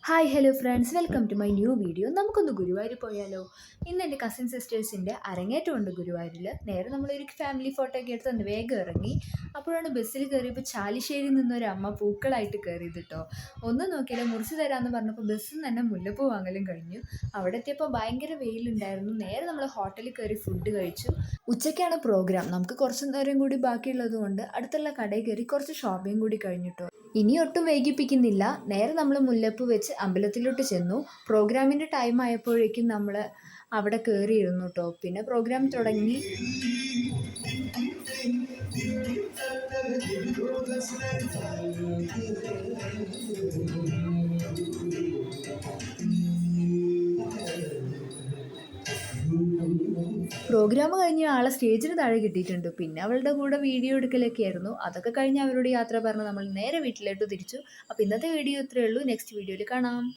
Hi hello friends, welcome to my new video. നമുക്കൊന്ന് ഗുരുവായൂർ പോയാലോ? ഇന്ന് എൻ്റെ കസിൻ സിസ്റ്റേഴ്സിൻ്റെ അരങ്ങേറ്റമുണ്ട് ഗുരുവായൂരിൽ. നേരെ നമ്മളൊരു ഫാമിലി ഫോട്ടോ ഒക്കെ എടുത്ത് ഒന്ന് വേഗം ഇറങ്ങി. അപ്പോഴാണ് ബസ്സിൽ കയറിയപ്പോൾ ചാലിശ്ശേരിയിൽ നിന്നൊരു അമ്മ പൂക്കളായിട്ട് കയറിയത് കേട്ടോ. ഒന്നും നോക്കിയില്ല, മുറിച്ച് തരാമെന്ന് പറഞ്ഞപ്പോൾ ബസ്സിൽ നിന്ന് തന്നെ മുല്ലപ്പൂ വാങ്ങലും കഴിഞ്ഞു. അവിടെ എത്തിയപ്പോൾ ഭയങ്കര വെയിലുണ്ടായിരുന്നു. നേരെ നമ്മൾ ഹോട്ടലിൽ കയറി ഫുഡ് കഴിച്ചു. ഉച്ചയ്ക്കാണ് പ്രോഗ്രാം. നമുക്ക് കുറച്ച് നേരം കൂടി ബാക്കിയുള്ളത് കൊണ്ട് അടുത്തുള്ള കടയിൽ കയറി കുറച്ച് ഷോപ്പിംഗ് കൂടി കഴിഞ്ഞിട്ടോ. ഇനി ഒട്ടും വൈകിപ്പിക്കുന്നില്ല, നേരെ നമ്മൾ മുല്ലപ്പൂ വെച്ച് അമ്പലത്തിലോട്ട് ചെന്നു. പ്രോഗ്രാമിൻ്റെ ടൈം ആയപ്പോഴേക്കും നമ്മൾ അവിടെ കയറിയിരുന്നു കേട്ടോ. പിന്നെ പ്രോഗ്രാം തുടങ്ങി. പ്രോഗ്രാം കഴിഞ്ഞ് ആളെ സ്റ്റേജിന് താഴെ കിട്ടിയിട്ടുണ്ട്. പിന്നെ അവളുടെ കൂടെ വീഡിയോ എടുക്കലൊക്കെ ആയിരുന്നു. അതൊക്കെ കഴിഞ്ഞ് അവരോട് യാത്ര പറഞ്ഞ് നമ്മൾ നേരെ വീട്ടിലോട്ട് തിരിച്ചു. അപ്പോൾ ഇന്നത്തെ വീഡിയോ ഇത്രയേ ഉള്ളൂ. നെക്സ്റ്റ് വീഡിയോയിൽ കാണാം.